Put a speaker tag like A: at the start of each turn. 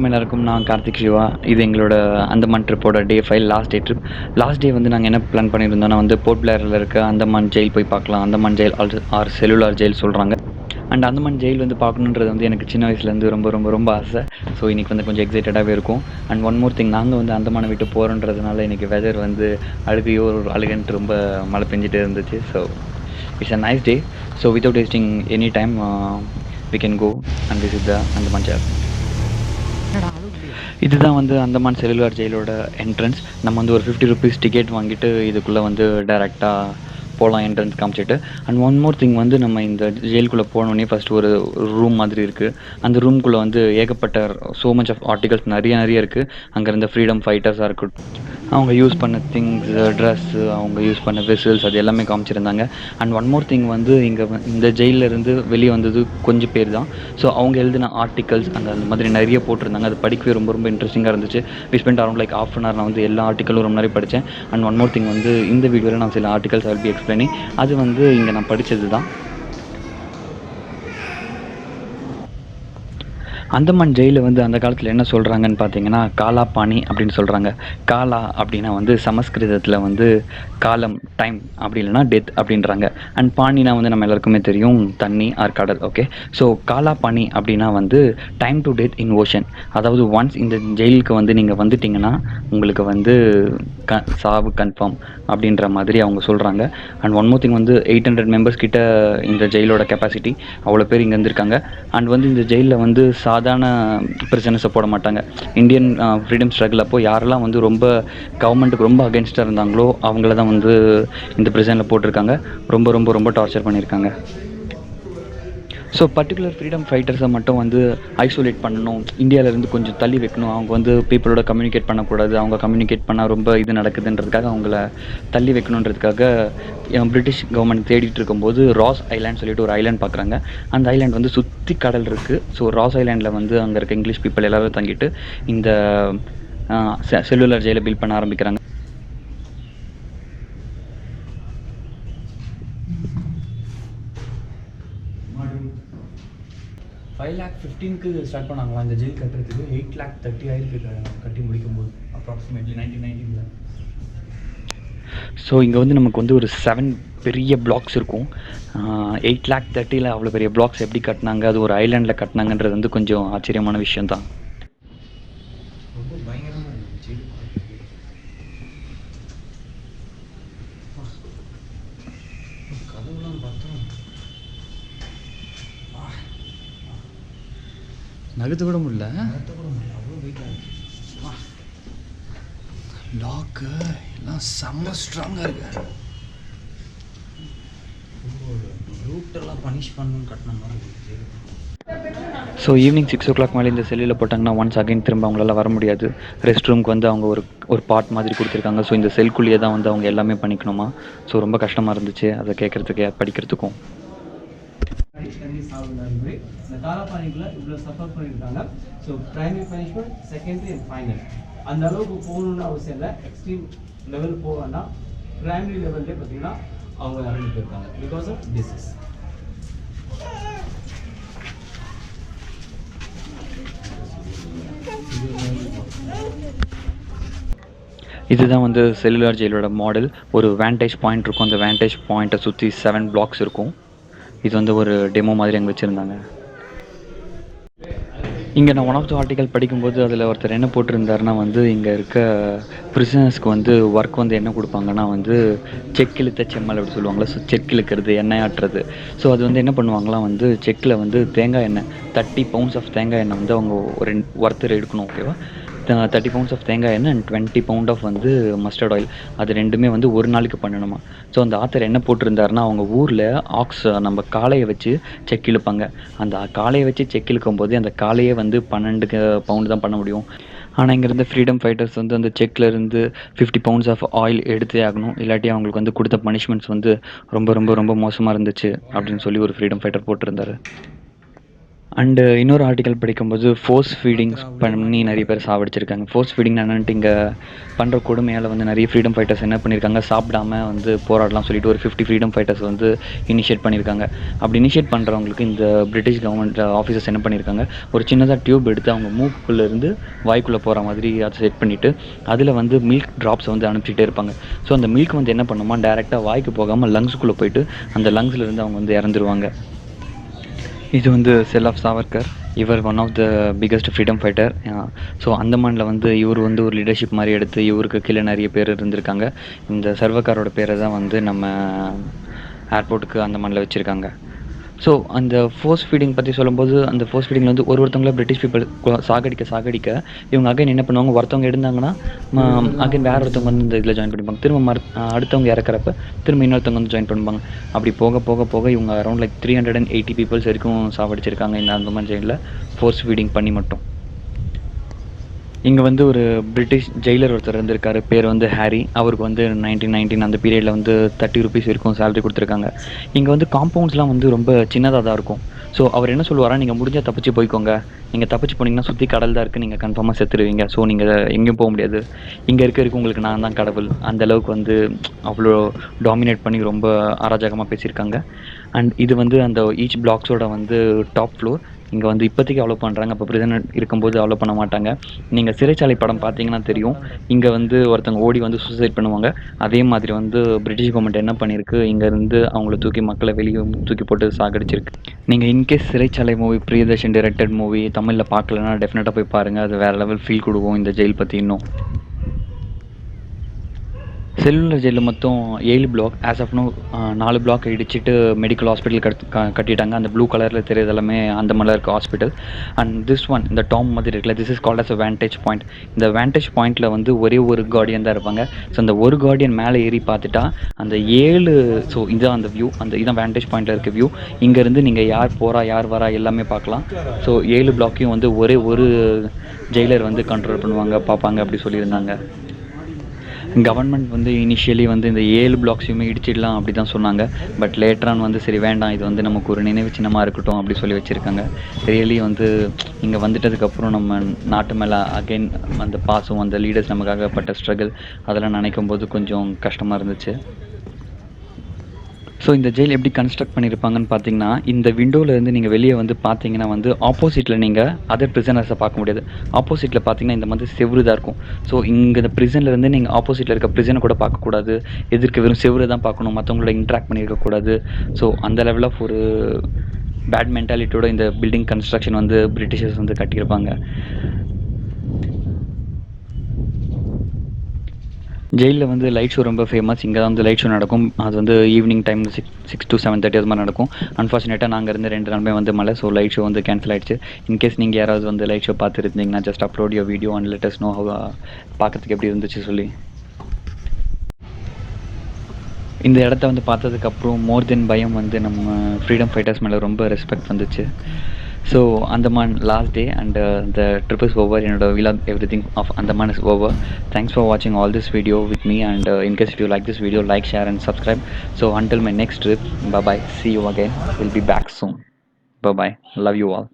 A: வணக்கம் எல்லாருக்கும். நான் KarthickShiva. இது எங்களோட அந்தமான் ட்ரிப்போட டே 5 last day trip. Last day வந்து நாங்கள் என்ன பிளான் பண்ணியிருந்தோம்னா வந்து போர்ட் பிளேயரில் இருக்க அந்தமான் ஜெயில் போய் பார்க்கலாம். Andaman jail or cellular jail சொல்கிறாங்க. அண்ட் அந்தமான் ஜெயில் வந்து பார்க்கணுன்றது வந்து எனக்கு சின்ன வயசுலேருந்து ரொம்ப ரொம்ப ரொம்ப ஆசை. ஸோ இன்றைக்கி வந்து கொஞ்சம் எக்ஸைட்டடாகவே இருக்கும். அண்ட் ஒன் மோர் திங், நாங்கள் வந்து அந்தமானை விட்டு போகிறோன்றதுனால இன்றைக்கி வெதர் வந்து அழுகையோ ஒரு அழுகன்ட்டு ரொம்ப மழை பெஞ்சிட்டே இருந்துச்சு. So it's a nice day. So without wasting any time we can go and visit the Andaman jail. இதுதான் வந்து அந்தமான் செல்லுலார் ஜெயிலோட என்ட்ரன்ஸ். நம்ம வந்து ஒரு 50 ருபீஸ் டிக்கெட் வாங்கிட்டு இதுக்குள்ளே வந்து டைரெக்டாக போகலாம், என்ட்ரன்ஸ் காமிச்சிட்டு. அண்ட் ஒன் மோர் திங் வந்து நம்ம இந்த ஜெயிலுக்குள்ளே போனோடனே ஃபஸ்ட்டு ஒரு ரூம் மாதிரி இருக்குது. அந்த ரூம்குள்ளே வந்து ஏகப்பட்ட ஸோ மச் ஆஃப் ஆர்டிகல்ஸ் நிறைய இருக்குது. அங்கே இருந்த ஃப்ரீடம் ஃபைட்டர்ஸாக இருக்கட்டும், அவங்க யூஸ் பண்ண திங்ஸ், ட்ரெஸ்ஸு, அவங்க யூஸ் பண்ண வெசல்ஸ், அது எல்லாமே காமிச்சிருந்தாங்க. அண்ட் ஒன் மோர் திங் வந்து இங்கே இந்த ஜெயிலிருந்து வெளியே வந்தது கொஞ்சம் பேர் தான். ஸோ அவங்க எழுதின ஆர்டிகல்ஸ் அங்கே அந்த மாதிரி நிறைய போட்டிருந்தாங்க. அது படிக்கவே ரொம்ப ரொம்ப இன்ட்ரெஸ்டிங்காக இருந்துச்சு. We spend around like ½ an hour. நான் வந்து எல்லா ஆர்டிக்கலும் ரொம்ப நிறைய படித்தேன். அண்ட் ஒன் மோர் திங் வந்து இந்த வீடியோவில் நான் சில ஆர்டிகல்ஸ் வில் பி எக்ஸ்பிளைனிங். அது வந்து இங்கே நான் படித்தது தான். அந்தமான் ஜெயிலில் வந்து அந்த காலத்தில் என்ன சொல்கிறாங்கன்னு பார்த்தீங்கன்னா காலாபாணி அப்படின்னு சொல்கிறாங்க. காலா அப்படின்னா வந்து சமஸ்கிருதத்தில் வந்து காலம், டைம், அப்படி இல்லைனா டெத் அப்படின்றாங்க. அண்ட் பாணினா வந்து நம்ம எல்லாருக்குமே தெரியும், தண்ணி ஆர் கடல். ஓகே, ஸோ காலாபாணி அப்படின்னா வந்து time to death in ocean. அதாவது ஒன்ஸ் இந்த ஜெயிலுக்கு வந்து நீங்கள் வந்துட்டிங்கன்னா உங்களுக்கு வந்து சாவு கன்ஃபார்ம் அப்படின்ற மாதிரி அவங்க சொல்கிறாங்க. அண்ட் ஒன் மோர் திங் வந்து 800 மெம்பர்ஸ் கிட்ட இந்த ஜெயிலோட கெப்பாசிட்டி. அவ்வளோ பேர் இங்கே வந்திருக்காங்க. அண்ட் வந்து இந்த ஜெயிலில் வந்து சாதாரண பிரிசனர்ஸை போட மாட்டாங்க. இந்தியன் ஃப்ரீடம் ஸ்ட்ரகிள் அப்போது யாரெல்லாம் வந்து ரொம்ப கவர்மெண்ட்டுக்கு ரொம்ப அகேன்ஸ்டாக இருந்தாங்களோ அவங்கள தான் வந்து இந்த பிரிசனில் போட்டிருக்காங்க. ரொம்ப ரொம்ப ரொம்ப டார்ச்சர் பண்ணியிருக்காங்க. ஸோ பர்டிகுலர் ஃப்ரீடம் ஃபைட்டர்ஸை மட்டும் வந்து ஐசோலேட் பண்ணணும், இந்தியாவிலேருந்து கொஞ்சம் தள்ளி வைக்கணும். அவங்க வந்து பீப்புளோட கம்யூனிகேட் பண்ணக்கூடாது. அவங்க கம்யூனிகேட் பண்ணால் ரொம்ப இது நடக்குதுன்றதுக்காக அவங்கள தள்ளி வைக்கணுன்றதுக்காக பிரிட்டிஷ் கவர்மெண்ட் தேடிட்டு இருக்கும்போது ராஸ் ஐலாண்ட் சொல்லிட்டு ஒரு ஐலாண்ட் பார்க்குறாங்க. அந்த ஐலாண்ட் வந்து சுற்றி கடல் இருக்குது. ஸோ ராஸ் ஐலாண்டில் வந்து அங்கே இருக்க இங்கிலீஷ் பீப்புள் எல்லோரும் தங்கிட்டு இந்த செல்லுலர் ஜெயிலை பில்ட் பண்ண ஆரம்பிக்கிறாங்க. $5,15,000 ஸ்டார்ட் பண்ணாங்களா இந்த ஜெயில் கட்டுறதுக்கு. $8,30,000 ஆயிருக்கு கட்டி முடிக்கும்போது, அப்ராக்சிமேட்லி 1919. ஸோ இங்கே வந்து நமக்கு வந்து ஒரு 7 பெரிய பிளாக்ஸ் இருக்கும். 8,30,000 அவ்வளோ பெரிய பிளாக்ஸ் எப்படி கட்டினாங்க, அது ஒரு ஐலாண்டில் கட்டினாங்கன்றது வந்து கொஞ்சம் ஆச்சரியமான விஷயம் தான். ரொம்ப பயங்கரமாக இருந்துச்சு. கதவுலாம் பார்த்தோம், நகர்த்த கூட முடியல. அவ்வளோ வெயிட்டாக இருக்கு. லாக்கு எல்லாம் செம்ம ஸ்ட்ராங்காக இருக்கு. ரூட்டெல்லாம் பனிஷ் பண்ணணும்னு கட்டின மாதிரி இருக்கு. ஸோ ஈவினிங் 6 o'clock மேலே இந்த செல்லில் போட்டாங்கன்னா ஒன்ஸ் அகைன் திரும்ப அவங்களால வர முடியாது. ரெஸ்ட் ரூமுக்கு வந்து அவங்க ஒரு பார்ட் மாதிரி கொடுத்துருக்காங்க. ஸோ இந்த செல்குள்ளேயே தான் வந்து அவங்க எல்லாமே பண்ணிக்கணுமா. ஸோ ரொம்ப கஷ்டமாக இருந்துச்சு அதை கேட்குறதுக்கு படிக்கிறதுக்கும். இந்த காலாபானிக்குள்ள இவ்வளோ சஃபர் பண்ணியிருக்காங்க. So primary punishment, secondary and final. அந்த அளவுக்கு போகணுன்னு அவசியம் இல்லை. எக்ஸ்ட்ரீம் லெவல் போகணும்னா பிரைமரி லெவல்லே பார்த்தீங்கன்னா அவங்க இறங்கி போயிருக்காங்க பிகாஸ் ஆஃப் டிசீஸ். இதுதான் வந்து செல்லுலார் ஜெயிலோட மாடல். ஒரு வேண்டேஜ் பாயிண்ட் இருக்கும். அந்த வேண்டேஜ் பாயிண்ட்டை சுற்றி 7 பிளாக்ஸ் இருக்கும். இது வந்து ஒரு டெமோ மாதிரி அங்கே வச்சுருந்தாங்க. இங்கே நான் ஒன் ஆஃப் த ஆர்டிக்கல் படிக்கும்போது அதில் ஒருத்தர் என்ன போட்டிருந்தாருன்னா வந்து இங்கே இருக்க பிரிசனர்ஸ்க்கு வந்து ஒர்க் வந்து என்ன கொடுப்பாங்கன்னா வந்து செக் இழுத்த செம்மல் அப்படி சொல்லுவாங்களா. ஸோ செக் இழுக்கிறது, எண்ணெய் ஆட்டுறது. ஸோ அது வந்து என்ன பண்ணுவாங்களாம் வந்து செக்கில் வந்து தேங்காய் எண்ணெய் 30 pounds ஆஃப் தேங்காய் எண்ணெய் வந்து அவங்க ஒருத்தர் எடுக்கணும். ஓகேவா, 30 pounds ஆஃப் தேங்காய் எண்ணெய் அண்ட் 20 pounds ஆஃப் வந்து மஸ்டர்ட் ஆயில். அது ரெண்டுமே வந்து ஒரு நாளைக்கு பண்ணணுமா. ஸோ அந்த ஆத்தர் என்ன போட்டிருந்தாருன்னா அவங்க ஊரில் நம்ம காளையை வச்சு செக் இழுப்பாங்க. அந்த காளையை வச்சு செக் இழுக்கும் போது அந்த காளையே வந்து 12 pound தான் பண்ண முடியும். ஆனால் இங்கேருந்து ஃப்ரீடம் ஃபைட்டர்ஸ் வந்து அந்த செக்கில் இருந்து 50 pounds ஆஃப் ஆயில் எடுத்தே ஆகணும். இல்லாட்டி அவங்களுக்கு வந்து கொடுத்த பனிஷ்மெண்ட்ஸ் வந்து ரொம்ப ரொம்ப ரொம்ப மோசமாக இருந்துச்சு அப்படின்னு சொல்லி ஒரு ஃப்ரீடம் ஃபைட்டர் போட்டிருந்தாரு. அண்டு இன்னொரு ஆர்டிக்கல் படிக்கும்போது ஃபோர்ஸ் ஃபீடிங்ஸ் பண்ணி நிறைய பேர் சாவடிச்சிருக்காங்க. ஃபோர்ஸ் ஃபீடிங் என்னன்ட்டு இங்கே பண்ணுற கொடுமையால் வந்து நிறைய ஃப்ரீடம் ஃபைட்டர்ஸ் என்ன பண்ணியிருக்காங்க, சாப்பிடாம வந்து போராடலாம் சொல்லிட்டு ஒரு 50 ஃப்ரீடம் ஃபைட்டர்ஸ் வந்து இனிஷியேட் பண்ணியிருக்காங்க. அப்படி இனிஷியேட் பண்ணுறவங்களுக்கு இந்த பிரிட்டிஷ் கவர்மெண்ட் ஆஃபீஸர்ஸ் என்ன பண்ணியிருக்காங்க, ஒரு சின்னதாக டியூப் எடுத்து அவங்க மூக்குள்ளேருந்து வாய்க்குள்ளே போகிற மாதிரி அதை செட் பண்ணிவிட்டு அதில் வந்து மில்க் ட்ராப்ஸ் வந்து அனுப்பிச்சிட்டே இருப்பாங்க. ஸோ அந்த மில்க் வந்து என்ன பண்ணுமா, டேரெக்டாக வாய்க்கு போகாமல் லங்ஸுக்குள்ளே போயிட்டு அந்த லங்ஸ்லேருந்து அவங்க வந்து இறந்துருவாங்க. இது வந்து செல் ஆஃப் சாவர்கர். இவர் one of the biggest freedom fighter. So அந்தமானில் வந்து இவர் வந்து ஒரு லீடர்ஷிப் மாதிரி எடுத்து இவருக்கு கீழே நிறைய பேர் இருந்திருக்காங்க. இந்த சர்வக்காரோட பேரை தான் வந்து நம்ம ஏர்போர்ட்டுக்கு அந்தமானில் வச்சுருக்காங்க. ஸோ அந்த ஃபோர்ஸ் ஃபீடிங் பற்றி சொல்லும்போது, அந்த ஃபோர்ஸ் ஃபீடிங்கில் வந்து ஒருத்தவங்கள பிரிட்டிஷ் பீப்பிள் சாகடிக்க இவங்க அகைன் என்ன பண்ணுவாங்க, ஒருத்தவங்க இருந்தாங்கன்னா அகைன் வேற ஒருத்தவங்க வந்து இந்த இதில் ஜாயின் பண்ணிப்பாங்க. திரும்ப அடுத்தவங்க இறக்குறப்ப திரும்ப இன்னொருத்தவங்க வந்து ஜாயின் பண்ணுவாங்க. அப்படி போக போக போக இவங்க அரௌண்ட் லைக் 380 பீப்புள்ஸ் வரைக்கும் சாவடிச்சிருக்காங்க இந்த அந்தமான் ஜெயிலில் ஃபோர்ஸ் ஃபீடிங் பண்ணி மட்டும். இங்கே வந்து ஒரு பிரிட்டிஷ் ஜெயிலர் ஒருத்தர் இருந்திருக்காரு. பேர் வந்து ஹாரி. அவருக்கு வந்து 1919 அந்த பீரியடில் வந்து 30 ரூபீஸ் வரைக்கும் சேலரி கொடுத்துருக்காங்க. இங்கே வந்து காம்பவுண்ட்ஸ்லாம் வந்து ரொம்ப சின்னதாக தான் இருக்கும். ஸோ அவர் என்ன சொல்லுவாரா, நீங்கள் முடிஞ்சால் தப்பிச்சு போய்க்கோங்க. நீங்கள் தப்பிச்சு போனீங்கன்னா சுற்றி கடல் தான் இருக்குது, நீங்கள் கன்ஃபார்மாக செத்துருவீங்க. ஸோ நீங்கள் எங்கேயும் போக முடியாது. இங்கே இருக்க உங்களுக்கு நான் தான் கடவுள். அந்த அளவுக்கு வந்து அவ்வளோ டாமினேட் பண்ணி ரொம்ப அராஜகமாக பேசியிருக்காங்க. அண்ட் இது வந்து அந்த ஈச் பிளாக்ஸோட வந்து டாப் ஃப்ளோர். இங்கே வந்து இப்போதைக்கு அலோவ் பண்ணுறாங்க. அப்போ பிரிசனர் இருக்கும்போது அலோவ் பண்ண மாட்டாங்க. நீங்கள் சிறைச்சாலை படம் பார்த்தீங்கன்னா தெரியும். இங்கே வந்து ஒருத்தவங்க ஓடி வந்து சூசைட் பண்ணுவாங்க. அதே மாதிரி வந்து பிரிட்டிஷ் கவர்மெண்ட் என்ன பண்ணியிருக்கு, இங்கேருந்து அவங்கள தூக்கி மக்களை வெளியே தூக்கி போட்டு சாகடிச்சிருக்கு. நீங்கள் இன்கேஸ் சிறைச்சாலை மூவி பிரியதர்ஷன் டைரக்டட் மூவி தமிழில் பார்க்கலன்னா டெஃபினட்டாக போய் பாருங்கள். அது வேறு லெவல் ஃபீல் கொடுக்கும் இந்த ஜெயில் பற்றி இன்னும். செல்லுலர் ஜெயிலில் மொத்தம் 7 block. As of now 4 block இடிச்சிட்டு மெடிக்கல் ஹாஸ்பிட்டல் கட்டிட்டாங்க. அந்த ப்ளூ கலரில் தெரியுது எல்லாமே அந்த மாதிரிலாம் இருக்க ஹாஸ்பிட்டல். அண்ட் திஸ் ஒன் இந்த டாம் மாதிரி இருக்குல்ல, this is called as a vantage point. இந்த வேண்டேஜ் பாயிண்ட்டில் வந்து ஒரே ஒரு கார்டியன் தான் இருப்பாங்க. ஸோ அந்த ஒரு கார்டியன் மேலே ஏறி பார்த்துட்டா அந்த 7 ஸோ இதுதான் அந்த வியூ, அந்த இதான் வேண்டேஜ் பாயிண்டில் இருக்க வியூ. இங்கேருந்து நீங்கள் யார் போகிறா யார் வரா எல்லாமே பார்க்கலாம். ஸோ 7 பிளாக்கையும் வந்து ஒரே ஒரு ஜெயிலர் வந்து கண்ட்ரோல் பண்ணுவாங்க, பார்ப்பாங்க அப்படி சொல்லியிருந்தாங்க. கவர்மெண்ட் வந்து இனிஷியலி வந்து இந்த 7 பிளாக்ஸையுமே இடிச்சிடலாம் அப்படி தான் சொன்னாங்க. பட் லேட்டரான் வந்து சரி வேண்டாம், இது வந்து நமக்கு ஒரு நினைவு சின்னமாக இருக்கட்டும் அப்படி சொல்லி வச்சுருக்காங்க. ரியலி வந்து இங்கே வந்துட்டதுக்கப்புறம் நம்ம நாட்டு மேலே அகெயின் அந்த பாசம், அந்த லீடர்ஸ் நமக்காக பட்ட ஸ்ட்ரகிள் அதெல்லாம் நினைக்கும் போது கொஞ்சம் கஷ்டமாக இருந்துச்சு. ஸோ இந்த ஜெயில் எப்படி கன்ஸ்ட்ரக்ட் பண்ணியிருப்பாங்கன்னு பார்த்தீங்கன்னா, இந்த விண்டோவிலேருந்து நீங்கள் வெளியே வந்து பார்த்தீங்கன்னா வந்து ஆப்போசிட்டில் நீங்கள் அதர் பிரிசனர்ஸை பார்க்க முடியாது. ஆப்போசிட்டில் பார்த்தீங்கன்னா இந்த மாதிரி செவுரு தான் இருக்கும். ஸோ இங்கே இந்த பிரிசன்லேருந்து நீங்கள் ஆப்போசிட்டில் இருக்க பிரிசனை கூட பார்க்கக்கூடாது. எதிர்க்க வெறும் செவுரு தான் பார்க்கணும், மற்றவங்களோட இன்ட்ராக்ட் பண்ணியிருக்கக்கூடாது. ஸோ அந்த லெவல் ஆஃப் ஒரு பேட் மென்டாலிட்டியோட இந்த பில்டிங் கன்ஸ்ட்ரக்ஷன் வந்து பிரிட்டிஷர்ஸ் வந்து கட்டியிருப்பாங்க. ஜெயிலில் வந்து லைட் ஷோ ரொம்ப ஃபேமஸ். இங்கே தான் வந்து லைட் ஷோ நடக்கும். அது வந்து ஈவினிங் டைம் 6 to 7:30 அது மாதிரி நடக்கும். அன்ஃபார்ச்சுனேட்டாக நாங்கள் இருந்து 2 நாளுமே வந்து மழை. ஸோ லைட் ஷோ வந்து கேன்சல் ஆகிடுச்சு. இன்கேஸ் நீங்கள் யாராவது வந்து லைட் ஷோ பார்த்துருந்தீங்கன்னா just upload your video and let us know பார்க்கறதுக்கு எப்படி இருந்துச்சு சொல்லி. இந்த இடத்த வந்து பார்த்ததுக்கப்புறம் மோர் தென் பயம் வந்து நம்ம ஃப்ரீடம் ஃபைட்டர்ஸ் மேலே ரொம்ப ரெஸ்பெக்ட் வந்துச்சு. So Andaman last day and the trip is over. என்னோட vlog everything of Andaman is over. Thanks for watching all this video with me, and in case if you like this video, like, share and subscribe. So until my next trip, bye bye, see you again. We'll be back soon. Bye bye, love you all.